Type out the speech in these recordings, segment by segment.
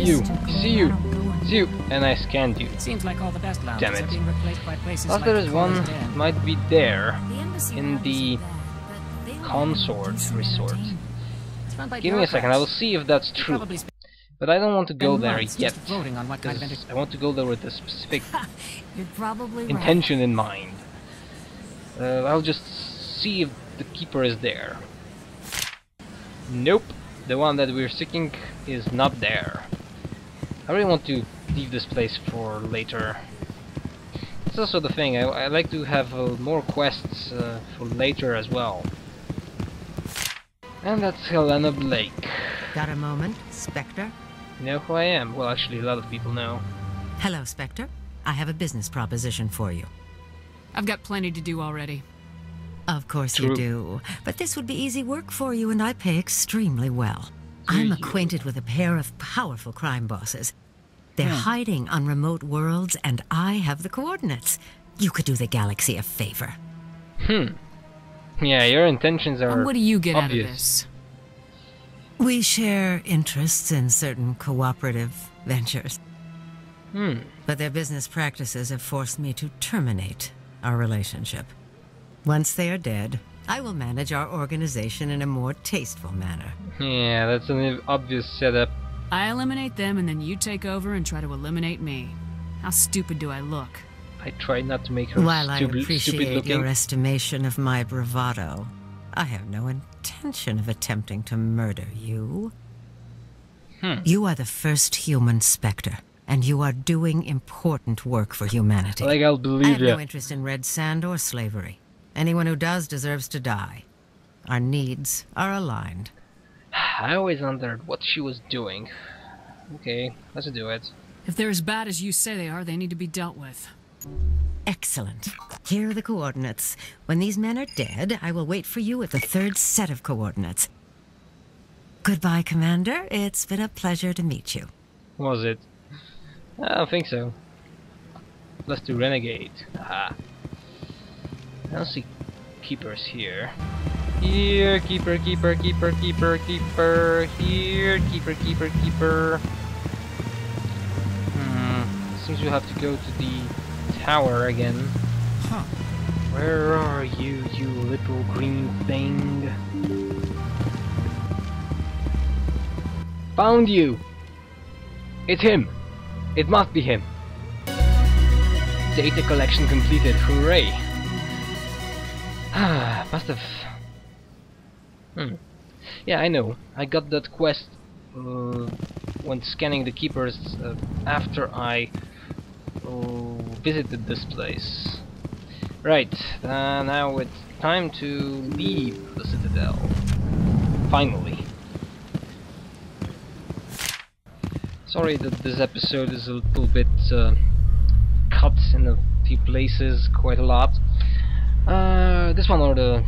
you, see you, see you, and I scanned you. Seems like all the best lounges Damn it. are being replaced by places Thought like there is one, Den. might be there, in the Consort Resort. Give me a second, I will see if that's true. But I don't want to go there yet, voting on what kind of because I want to go there with a specific You're probably intention in mind. I'll just see if the keeper is there. Nope, the one that we're seeking is not there. I really want to leave this place for later. That's also the thing, I like to have more quests for later as well. And that's Helena Blake. Got a moment, Spectre? You know who I am? Well, actually, a lot of people know. Hello, Spectre. I have a business proposition for you. I've got plenty to do already. Of course True. you do. But this would be easy work for you, and I pay extremely well. I'm acquainted with a pair of powerful crime bosses. They're hiding on remote worlds, and I have the coordinates. You could do the galaxy a favor. Yeah, your intentions are And what do you get obvious. out of this? We share interests in certain cooperative ventures. But their business practices have forced me to terminate our relationship. Once they are dead, I will manage our organization in a more tasteful manner. Yeah, that's an obvious setup. I eliminate them and then you take over and try to eliminate me. How stupid do I look? I tried not to make her While I stupid appreciate looking. your estimation of my bravado, I have no intention of attempting to murder you. You are the first human Spectre, and you are doing important work for humanity. Like, I'll I believe have no you. interest in red sand or slavery. Anyone who does deserves to die. Our needs are aligned. I always wondered what she was doing. Okay, let's do it. If they're as bad as you say they are, they need to be dealt with. Excellent. Here are the coordinates. When these men are dead, I will wait for you at the third set of coordinates. Goodbye, Commander. It's been a pleasure to meet you. Was it? I don't think so. Let's do Renegade. Aha. I don't see keepers here. Here, keeper, keeper, keeper, keeper, keeper. Here, keeper, keeper, keeper. Seems we have to go to the tower again. Huh. Where are you, you little green thing? Found you! It's him! It must be him! Data collection completed, hooray! Must have... Yeah, I know. I got that quest when scanning the keepers after I visited this place. Right, now it's time to leave the Citadel. Finally. Sorry that this episode is a little bit cut in a few places, quite a lot. This one or the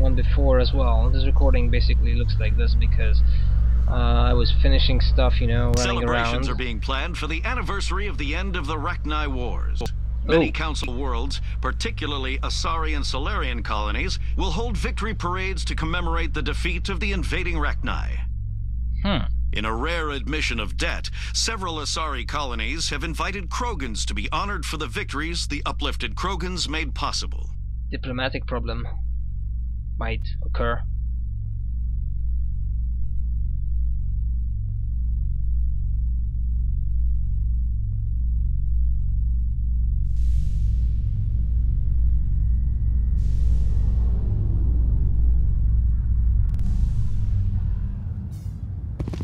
one before as well. This recording basically looks like this because I was finishing stuff, you know, running Celebrations around. are being planned for the anniversary of the end of the Rachni Wars. Many council worlds, particularly Asari and Solarian colonies, will hold victory parades to commemorate the defeat of the invading Rachni. In a rare admission of debt, several Asari colonies have invited Krogans to be honored for the victories the uplifted Krogans made possible. Diplomatic problem might occur.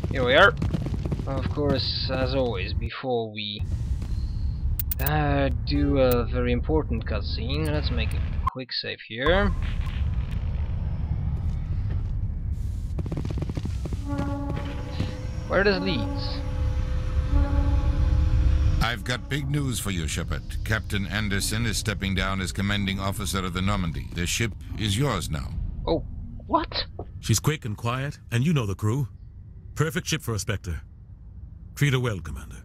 Here we are. Of course, as always, before we do a very important cutscene, let's make a quick save here. Where this leads? I've got big news for you, Shepard. Captain Anderson is stepping down as commanding officer of the Normandy. The ship is yours now. Oh, what? She's quick and quiet, and you know the crew. Perfect ship for a Spectre. Treat her well, Commander.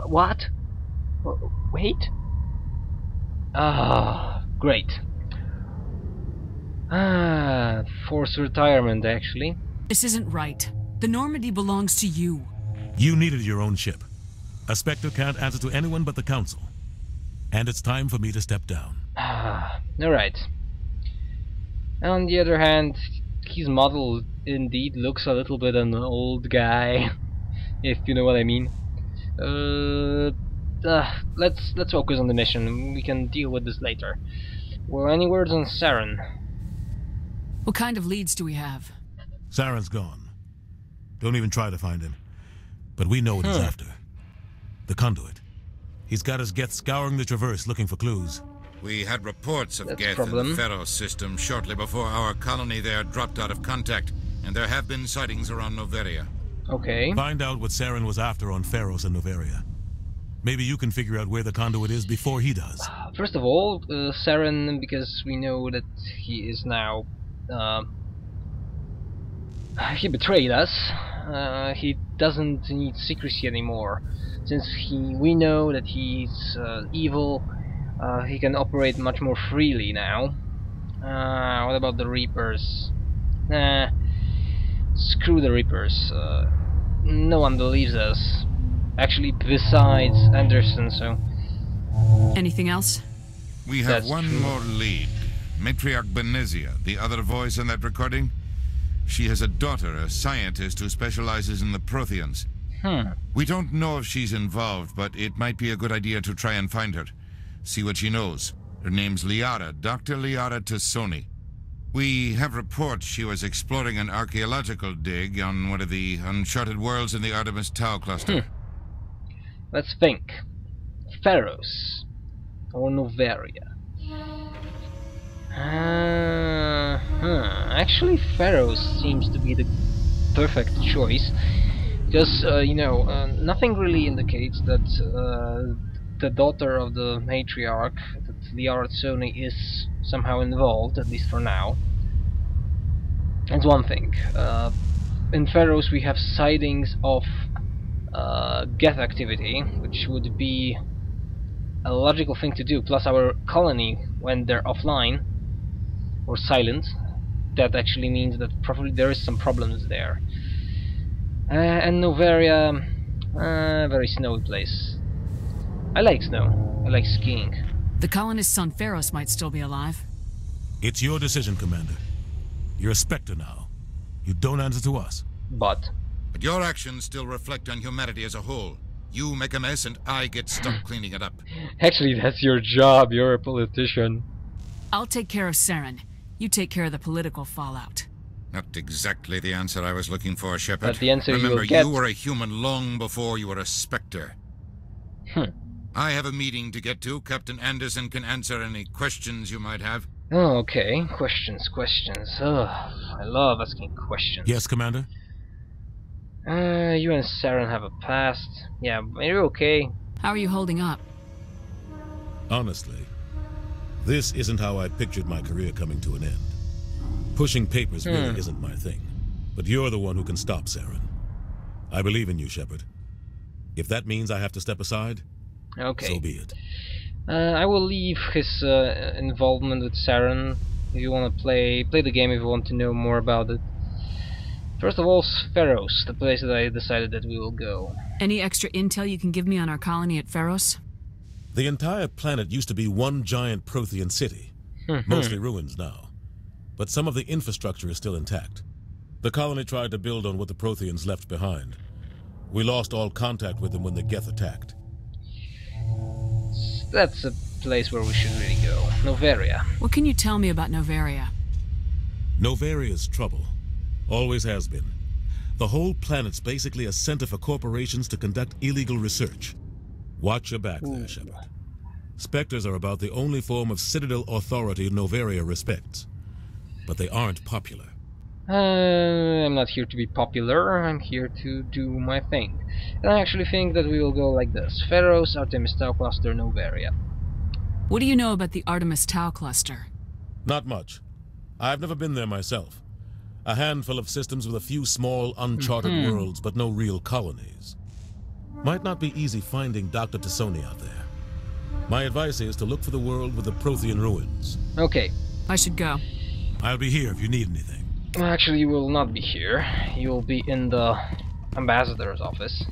What? Wait? Ah, great. Forced retirement, actually. This isn't right. The Normandy belongs to you. You needed your own ship. A Spectre can't answer to anyone but the Council. And it's time for me to step down. Alright. On the other hand, his model indeed looks a little bit an old guy, if you know what I mean. Let's focus on the mission. We can deal with this later. Well, any words on Saren? What kind of leads do we have? Saren's gone. Don't even try to find him. But we know what he's after. The conduit. He's got his Geth scouring the Traverse looking for clues. We had reports of That's Geth in the Pharos system shortly before our colony there dropped out of contact, and there have been sightings around Noveria. Okay. Find out what Saren was after on Pharos and Noveria. Maybe you can figure out where the conduit is before he does. First of all, Saren, because we know that he is now... he betrayed us. He doesn't need secrecy anymore. Since we know that he's evil, he can operate much more freely now. What about the Reapers? Nah, screw the Reapers. No one believes us. Actually, besides Anderson, so... Anything else? We have That's one true. more lead. Matriarch Benezia, the other voice in that recording. She has a daughter, a scientist who specializes in the Protheans. We don't know if she's involved, but it might be a good idea to try and find her. See what she knows. Her name's Liara, Dr. Liara Tassoni. We have reports she was exploring an archaeological dig on one of the uncharted worlds in the Artemis Tau cluster. Let's think. Pharos or Noveria. Actually, Pharos seems to be the perfect choice, because you know, nothing really indicates that the daughter of the matriarch, that Liara Tassoni, is somehow involved, at least for now. That's one thing. In Pharos we have sightings of Geth activity, which would be a logical thing to do, plus our colony, when they're offline or silent, that actually means that probably there is some problems there. And Noveria, very snowy place. I like snow. I like skiing. The colonists on Pharos might still be alive. It's your decision, Commander. You're a Spectre now. You don't answer to us. But Your actions still reflect on humanity as a whole. You make a mess and I get stuck cleaning it up. actually, that's your job. You're a politician. I'll take care of Saren. You take care of the political fallout. Not exactly the answer I was looking for, Shepard. But the answer you Remember, will get. you were a human long before you were a Spectre. I have a meeting to get to. Captain Anderson can answer any questions you might have. Oh, okay. Questions. Ugh, I love asking questions. Yes, Commander? You and Saren have a past. Yeah, you're okay. How are you holding up? Honestly, this isn't how I pictured my career coming to an end. Pushing papers really isn't my thing. But you're the one who can stop Saren. I believe in you, Shepard. If that means I have to step aside, Okay. so be it. I will leave his involvement with Saren. If you want to play the game, if you want to know more about it. First of all, Pharos, the place that I decided that we will go. Any extra intel you can give me on our colony at Pharos? The entire planet used to be one giant Prothean city. Mostly ruins now. But some of the infrastructure is still intact. The colony tried to build on what the Protheans left behind. We lost all contact with them when the Geth attacked. That's a place where we should really go. Noveria. What can you tell me about Noveria? Noveria's trouble. Always has been. The whole planet's basically a center for corporations to conduct illegal research. Watch your back there, Shepard. Spectres are about the only form of Citadel authority Noveria respects. But they aren't popular. I'm not here to be popular, I'm here to do my thing. And I actually think that we will go like this. Pharos, Artemis Tau Cluster, Noveria. What do you know about the Artemis Tau cluster? Not much. I've never been there myself. A handful of systems with a few small, uncharted worlds, but no real colonies. Might not be easy finding Dr. Tassoni out there. My advice is to look for the world with the Prothean ruins. Okay. I should go. I'll be here if you need anything. Actually, you will not be here. You will be in the ambassador's office.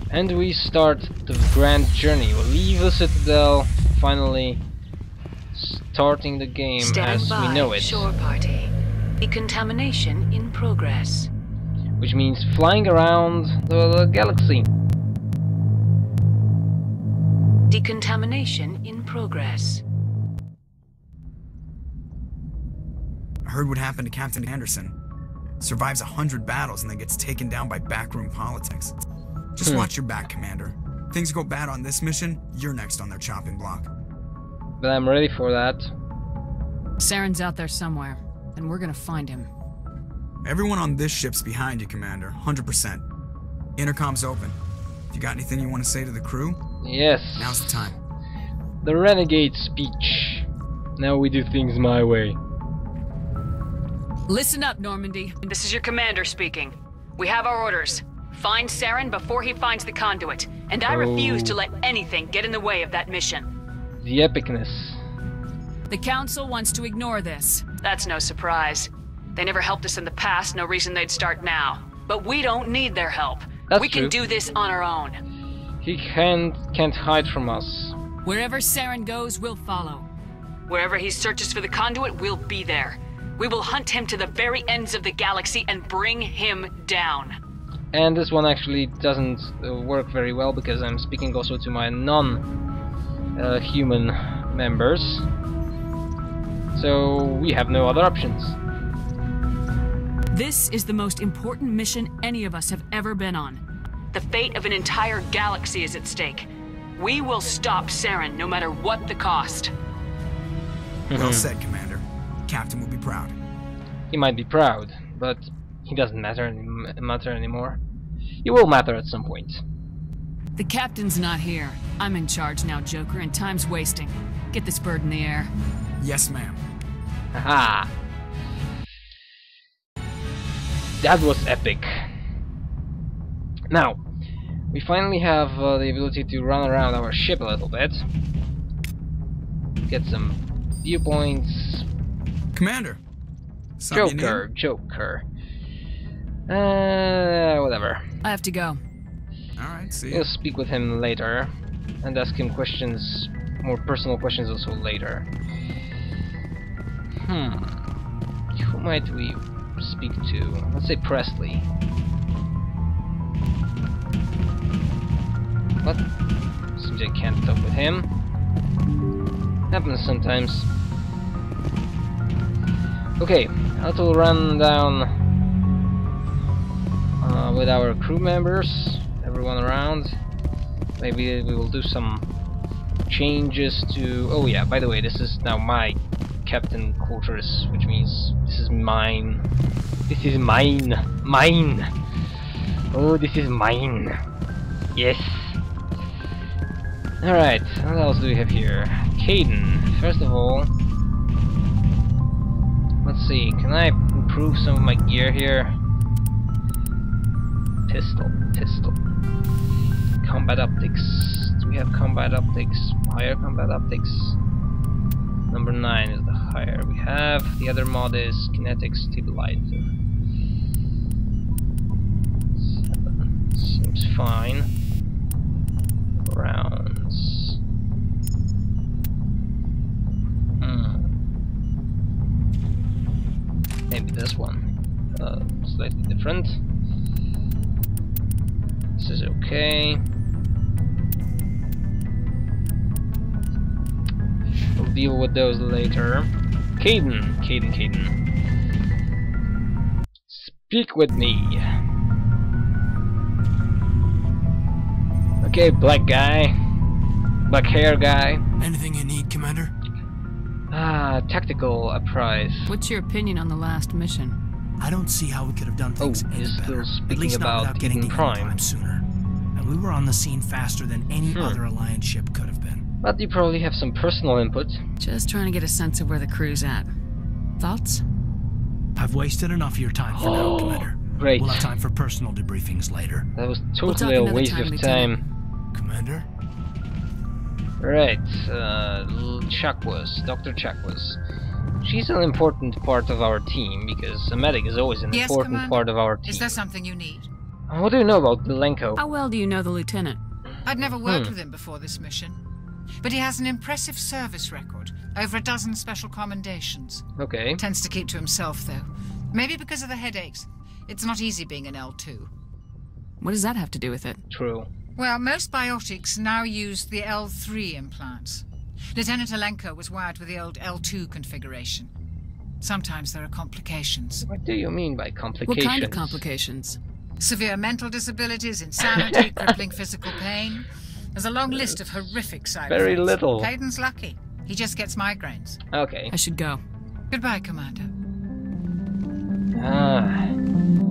And we start the grand journey. We'll leave the Citadel, finally starting the game as we know it. Shore party. Decontamination in progress. Which means flying around the galaxy. Decontamination in progress. I heard what happened to Captain Anderson. Survives 100 battles and then gets taken down by backroom politics. Just watch your back, Commander. Things go bad on this mission, you're next on their chopping block. But I'm ready for that. Saren's out there somewhere, and we're gonna find him. Everyone on this ship's behind you, Commander. 100%. Intercom's open. If you got anything you want to say to the crew? Yes. Now's the time. The renegade speech. Now we do things my way. Listen up, Normandy. This is your commander speaking. We have our orders. Find Saren before he finds the conduit, and I refuse to let anything get in the way of that mission. The epicness. The Council wants to ignore this. That's no surprise. They never helped us in the past, no reason they'd start now. But we don't need their help. That's we can true. do this on our own. He can't hide from us. Wherever Saren goes, we'll follow. Wherever he searches for the conduit, we'll be there. We will hunt him to the very ends of the galaxy and bring him down. And this one actually doesn't work very well because I'm speaking also to my non-human members. So we have no other options. This is the most important mission any of us have ever been on. The fate of an entire galaxy is at stake. We will stop Saren no matter what the cost. Well said, Commander. Captain will be proud. He might be proud, but he doesn't matter anymore. He will matter at some point. The captain's not here. I'm in charge now, Joker, and time's wasting. Get this bird in the air. Yes, ma'am. Haha. That was epic. Now, we finally have the ability to run around our ship a little bit. Get some viewpoints. Commander. Joker. Whatever. I have to go. Alright, see We'll ya. speak with him later and ask him questions, more personal questions also later. Who might we speak to? Let's say Presley. What? Seems I can't talk with him. Happens sometimes. Okay, a little rundown with our crew members, everyone around. Maybe we will do some changes to... Oh yeah, by the way, this is now my captain quarters, which means this is mine. This is mine. Mine! Oh, this is mine. Yes! Alright, what else do we have here? Caden, first of all... Let's see, can I improve some of my gear here? Pistol. Combat optics. Do we have combat optics? Higher combat optics? Number 9 is the higher we have. The other mod is kinetic stabilizer. 7 seems fine. Rounds. Maybe this one. Slightly different. This is okay. We'll deal with those later. Caden. Speak with me. Okay, black guy. Black hair guy. Anything you need, Commander? Tactical prize. What's your opinion on the last mission? I don't see how we could have done things any he's better. still speaking At least not about without getting Eden to Prime. Prime sooner. And we were on the scene faster than any other Alliance ship could have been. But you probably have some personal input. Just trying to get a sense of where the crew's at. Thoughts? I've wasted enough of your time for now, Commander. Great. We'll have time for personal debriefings later. That was We'll talk totally a another waste time, of Lieutenant. time. Commander? Right, Dr. Chakwas. She's an important part of our team, because a medic is always an important part of our team. Is there something you need? What do you know about Belenko? How well do you know the lieutenant? I'd never worked with him before this mission, but he has an impressive service record, over a dozen special commendations. Okay. Tends to keep to himself, though. Maybe because of the headaches. It's not easy being an L2. What does that have to do with it? True. Well, most biotics now use the L3 implants. Lieutenant Alenko was wired with the old L2 configuration. Sometimes there are complications. What do you mean by complications? What kind of complications? Severe mental disabilities, insanity, crippling physical pain. There's a long list of horrific side effects. Very little. Clayton's lucky. He just gets migraines. Okay. I should go. Goodbye, Commander. Ah.